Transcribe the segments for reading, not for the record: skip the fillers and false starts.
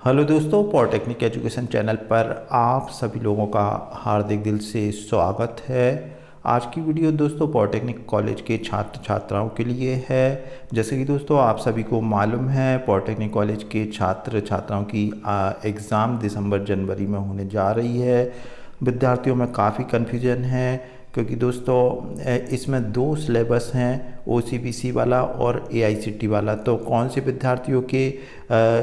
Hello दोस्तों, polytechnic education channel पर आप सभी लोगों का हार्दिक दिल से स्वागत है। आज की वीडियो दोस्तों पॉलिटेक्निक कॉलेज के छात्र छात्राओं के लिए है। जैसे कि दोस्तों आप सभी को मालूम है, पॉलिटेक्निक कॉलेज के छात्र छात्राओं की एग्ज़ाम दिसंबर जनवरी में होने जा रही है। विद्यार्थियों में काफ़ी कन्फ्यूजन है क्योंकि दोस्तों इसमें दो सिलेबस हैं, ओसीबीसी वाला और एआईसीटी वाला। तो कौन से विद्यार्थियों के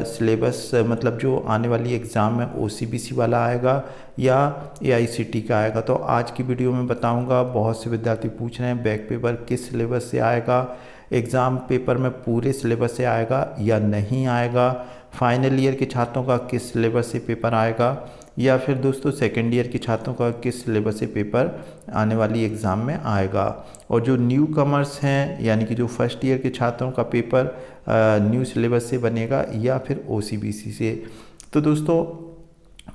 सिलेबस मतलब जो आने वाली एग्ज़ाम में ओसीबीसी वाला आएगा या एआईसीटी का आएगा, तो आज की वीडियो में बताऊंगा। बहुत से विद्यार्थी पूछ रहे हैं बैक पेपर किस सिलेबस से आएगा, एग्ज़ाम पेपर में पूरे सिलेबस से आएगा या नहीं आएगा, फाइनल ईयर के छात्रों का किस सिलेबस से पेपर आएगा, या फिर दोस्तों सेकेंड ईयर के छात्रों का किस सिलेबस से पेपर आने वाली एग्ज़ाम में आएगा। और जो न्यू कमर्स हैं यानी कि जो फर्स्ट ईयर के छात्रों का पेपर न्यू सिलेबस से बनेगा या फिर ओसीबीसी से। तो दोस्तों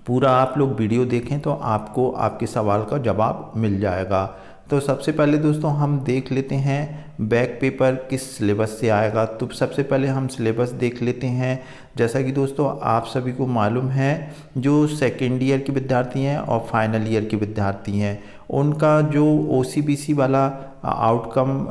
पूरा आप लोग वीडियो देखें तो आपको आपके सवाल का जवाब मिल जाएगा। तो सबसे पहले दोस्तों हम देख लेते हैं बैक पेपर किस सिलेबस से आएगा। तो सबसे पहले हम सिलेबस देख लेते हैं। जैसा कि दोस्तों आप सभी को मालूम है, जो सेकेंड ईयर के विद्यार्थी हैं और फाइनल ईयर के विद्यार्थी हैं, उनका जो ओसीबीसी वाला आउटकम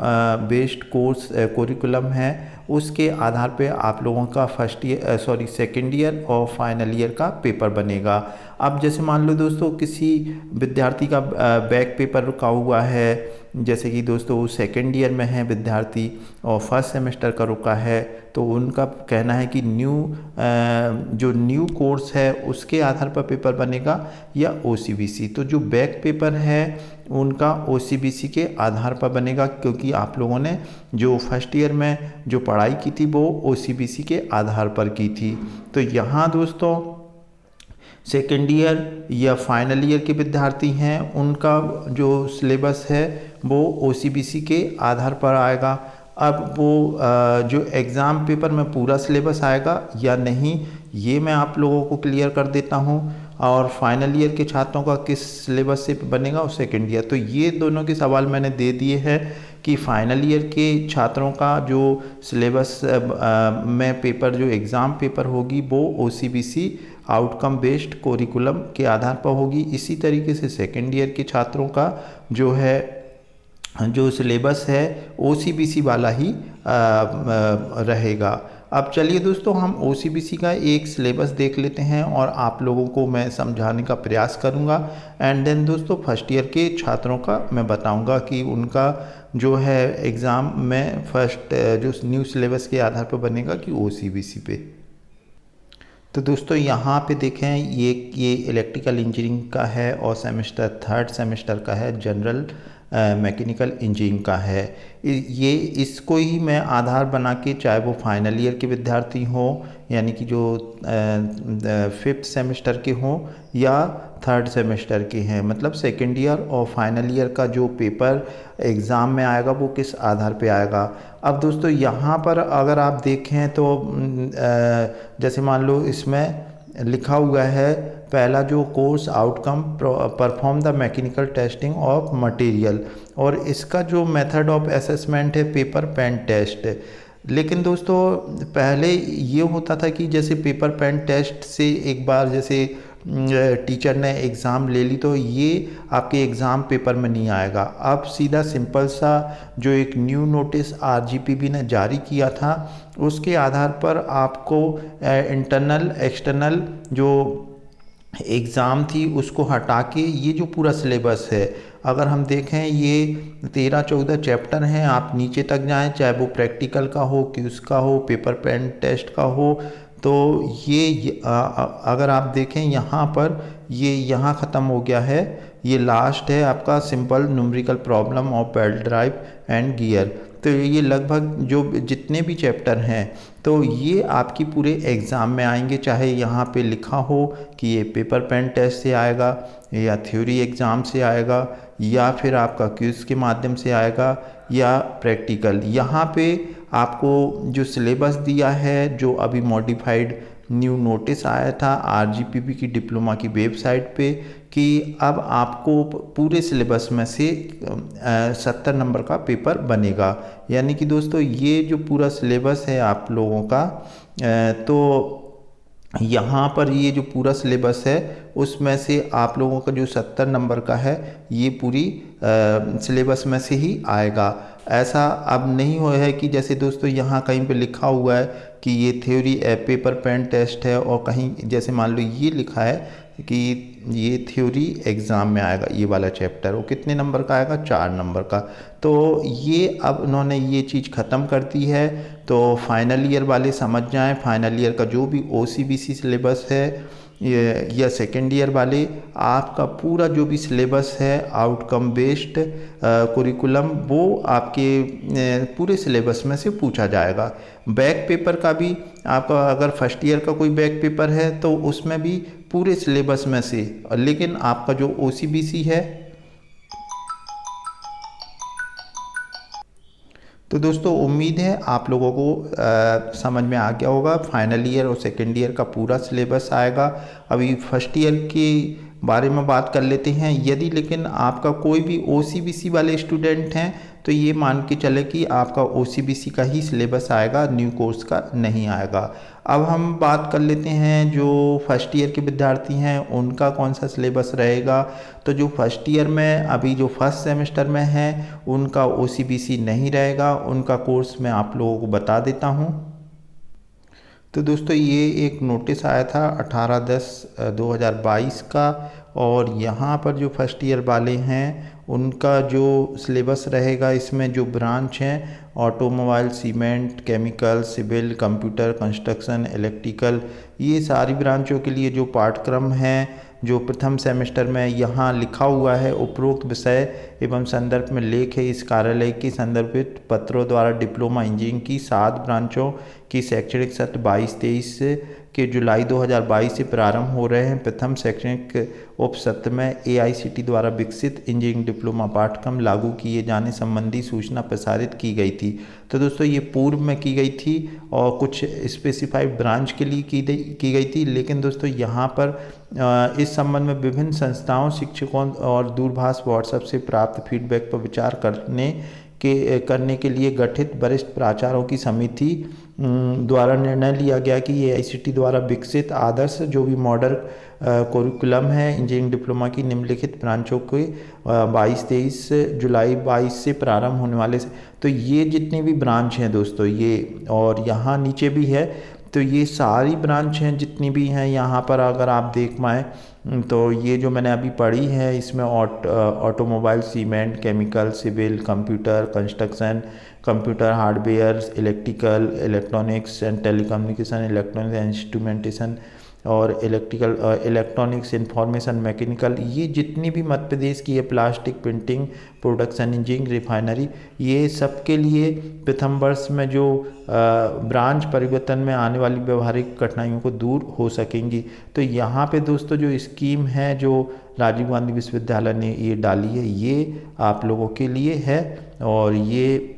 बेस्ड कोर्स करिकुलम है, उसके आधार पे आप लोगों का सेकेंड ईयर और फाइनल ईयर का पेपर बनेगा। अब जैसे मान लो दोस्तों किसी विद्यार्थी का बैक पेपर रुका हुआ है, जैसे कि दोस्तों सेकेंड ईयर में है विद्यार्थी और फर्स्ट सेमेस्टर का रुका है, तो उनका कहना है कि जो न्यू कोर्स है उसके आधार पर पेपर बनेगा या ओसीबीसी। तो जो बैक पेपर है उनका ओसीबीसी के आधार पर बनेगा, क्योंकि आप लोगों ने जो फर्स्ट ईयर में जो पढ़ाई की थी वो ओसीबीसी के आधार पर की थी। तो यहाँ दोस्तों सेकेंड ईयर या फाइनल ईयर के विद्यार्थी हैं, उनका जो सिलेबस है वो ओसीबीसी के आधार पर आएगा। अब वो जो एग्ज़ाम पेपर में पूरा सिलेबस आएगा या नहीं, ये मैं आप लोगों को क्लियर कर देता हूँ। और फाइनल ईयर के छात्रों का किस सिलेबस से बनेगा और सेकेंड ईयर, तो ये दोनों के सवाल मैंने दे दिए हैं कि फाइनल ईयर के छात्रों का जो सिलेबस में पेपर जो एग्ज़ाम पेपर होगी वो ओसीबीसी आउटकम बेस्ड करिकुलम के आधार पर होगी। इसी तरीके से सेकेंड ईयर के छात्रों का जो सिलेबस है ओसीबीसी वाला ही रहेगा। अब चलिए दोस्तों हम ओसीबीसी का एक सिलेबस देख लेते हैं और आप लोगों को मैं समझाने का प्रयास करूंगा। एंड देन दोस्तों फर्स्ट ईयर के छात्रों का मैं बताऊंगा कि उनका जो है एग्ज़ाम में फर्स्ट जो न्यू सिलेबस के आधार पर बनेगा कि ओसीबीसी पे। तो दोस्तों यहाँ पे देखें ये इलेक्ट्रिकल इंजीनियरिंग का है और थर्ड सेमेस्टर का है, जनरल मैकेनिकल इंजीनियरिंग का है। ये इसको ही मैं आधार बना के, चाहे वो फाइनल ईयर के विद्यार्थी हों यानी कि जो फिफ्थ सेमेस्टर के हों या थर्ड सेमेस्टर के हैं, मतलब सेकेंड ईयर और फाइनल ईयर का जो पेपर एग्ज़ाम में आएगा वो किस आधार पे आएगा। अब दोस्तों यहाँ पर अगर आप देखें तो जैसे मान लो इसमें लिखा हुआ है पहला जो course outcome perform the mechanical testing of material, और इसका जो मेथड ऑफ असेसमेंट है पेपर पेन टेस्ट। लेकिन दोस्तों पहले ये होता था कि जैसे पेपर पेन टेस्ट से एक बार जैसे टीचर ने एग्ज़ाम ले ली तो ये आपके एग्ज़ाम पेपर में नहीं आएगा। अब सीधा सिंपल सा जो एक न्यू नोटिस आरजीपीबी ने जारी किया था उसके आधार पर आपको इंटरनल एक्सटर्नल जो एग्ज़ाम थी उसको हटा के ये जो पूरा सिलेबस है, अगर हम देखें ये 13-14 चैप्टर हैं, आप नीचे तक जाएं, चाहे वो प्रैक्टिकल का हो, क्विज़ का हो, पेपर पेन टेस्ट का हो, तो ये अगर आप देखें यहाँ पर ये यहाँ ख़त्म हो गया है। ये लास्ट है आपका simple numerical problem of belt drive and gear. तो ये लगभग जो जितने भी चैप्टर हैं तो ये आपकी पूरे एग्ज़ाम में आएंगे, चाहे यहाँ पे लिखा हो कि ये पेपर पेन टेस्ट से आएगा या थ्योरी एग्ज़ाम से आएगा या फिर आपका क्विज़ के माध्यम से आएगा या प्रैक्टिकल। यहाँ पे आपको जो सिलेबस दिया है, जो अभी मॉडिफाइड न्यू नोटिस आया था आरजीपीबी की डिप्लोमा की वेबसाइट पे, कि अब आपको पूरे सिलेबस में से 70 नंबर का पेपर बनेगा। यानी कि दोस्तों ये जो पूरा सिलेबस है आप लोगों का, तो यहाँ पर ये जो पूरा सिलेबस है उसमें से आप लोगों का जो 70 नंबर का है ये पूरी सिलेबस में से ही आएगा। ऐसा अब नहीं हुआ है कि जैसे दोस्तों यहाँ कहीं पे लिखा हुआ है कि ये थ्योरी पेपर पेन टेस्ट है, और कहीं जैसे मान लो ये लिखा है कि ये थ्योरी एग्ज़ाम में आएगा, ये वाला चैप्टर वो कितने नंबर का आएगा, 4 नंबर का। तो ये अब उन्होंने ये चीज़ ख़त्म कर दी है। तो फाइनल ईयर वाले समझ जाएं, फाइनल ईयर का जो भी OCBC सिलेबस है या सेकेंड ईयर वाले, आपका पूरा जो भी सिलेबस है आउटकम बेस्ड कुरिकुलम वो आपके पूरे सिलेबस में से पूछा जाएगा। बैक पेपर का भी आपका अगर फर्स्ट ईयर का कोई बैक पेपर है तो उसमें भी पूरे सिलेबस में से, लेकिन आपका जो OCBC है। तो दोस्तों उम्मीद है आप लोगों को समझ में आ गया होगा। फाइनल ईयर और सेकेंड ईयर का पूरा सिलेबस आएगा। अभी फर्स्ट ईयर के बारे में बात कर लेते हैं। यदि लेकिन आपका कोई भी OCBC वाले स्टूडेंट हैं तो ये मान के चले कि आपका OCBC का ही सिलेबस आएगा, न्यू कोर्स का नहीं आएगा। अब हम बात कर लेते हैं जो फर्स्ट ईयर के विद्यार्थी हैं उनका कौन सा सिलेबस रहेगा। तो जो फर्स्ट ईयर में अभी जो फर्स्ट सेमेस्टर में हैं उनका OCBC नहीं रहेगा, उनका कोर्स मैं आप लोगों को बता देता हूँ। तो दोस्तों ये एक नोटिस आया था 18/10/2022 का, और यहाँ पर जो फर्स्ट ईयर वाले हैं उनका जो सिलेबस रहेगा इसमें जो ब्रांच हैं automobile, cement, chemical, civil, computer, construction, electrical, ये सारी ब्रांचों के लिए जो पाठ्यक्रम हैं जो प्रथम सेमेस्टर में यहाँ लिखा हुआ है, उपरोक्त विषय एवं संदर्भ में लेख है इस कार्यालय की संदर्भित पत्रों द्वारा डिप्लोमा इंजीनियरिंग की 7 ब्रांचों की शैक्षणिक सत्र 22-23 के जुलाई 2022 से प्रारंभ हो रहे हैं। प्रथम शैक्षणिक उप सत्र में AICTE द्वारा विकसित इंजीनियरिंग डिप्लोमा पाठ्यक्रम लागू किए जाने संबंधी सूचना प्रसारित की गई थी। तो दोस्तों ये पूर्व में की गई थी और कुछ स्पेसिफाइड ब्रांच के लिए की गई थी, लेकिन दोस्तों यहाँ पर इस संबंध में विभिन्न संस्थाओं, शिक्षकों और दूरभाष व्हाट्सएप से प्राप्त फीडबैक पर विचार करने के लिए गठित वरिष्ठ प्राचार्यों की समिति द्वारा निर्णय लिया गया कि AICTE द्वारा विकसित आदर्श जो भी मॉडल करिकुलम है इंजीनियरिंग डिप्लोमा की निम्नलिखित ब्रांचों के 22-23 जुलाई 22 से प्रारंभ होने वाले से, तो ये जितनी भी ब्रांच हैं दोस्तों ये, और यहाँ नीचे भी है, तो ये सारी ब्रांच हैं जितनी भी हैं यहाँ पर अगर आप देख पाएँ तो ये जो मैंने अभी पढ़ी है इसमें automobile, cement, chemical, civil, computer, construction, computer hardware, electrical, electronics and telecommunication, electronics and instrumentation और इलेक्ट्रॉनिक्स, इंफॉर्मेशन, मैकेनिकल, ये जितनी भी मध्य प्रदेश की है, plastic, printing, production engineering, refinery, ये सब के लिए प्रथम वर्ष में जो ब्रांच परिवर्तन में आने वाली व्यवहारिक कठिनाइयों को दूर हो सकेंगी। तो यहाँ पे दोस्तों जो स्कीम है जो राजीव गांधी विश्वविद्यालय ने ये डाली है ये आप लोगों के लिए है, और ये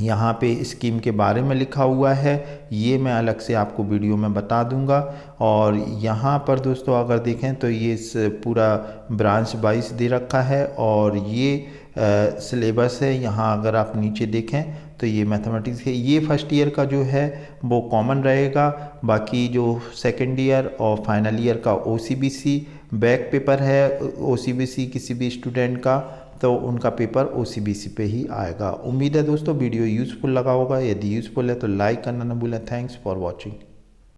यहाँ पे स्कीम के बारे में लिखा हुआ है, ये मैं अलग से आपको वीडियो में बता दूंगा। और यहाँ पर दोस्तों अगर देखें तो ये इस पूरा ब्रांच वाइज दे रखा है, और ये सिलेबस है। यहाँ अगर आप नीचे देखें तो ये मैथमेटिक्स है, ये फर्स्ट ईयर का जो है वो कॉमन रहेगा। बाकी जो सेकेंड ईयर और फाइनल ईयर का OCBC बैक पेपर है, OCBC किसी भी स्टूडेंट का, तो उनका पेपर OCBC पे ही आएगा। उम्मीद है दोस्तों वीडियो यूज़फुल लगा होगा। यदि यूज़फुल है तो लाइक करना ना भूलें। Thanks for watching.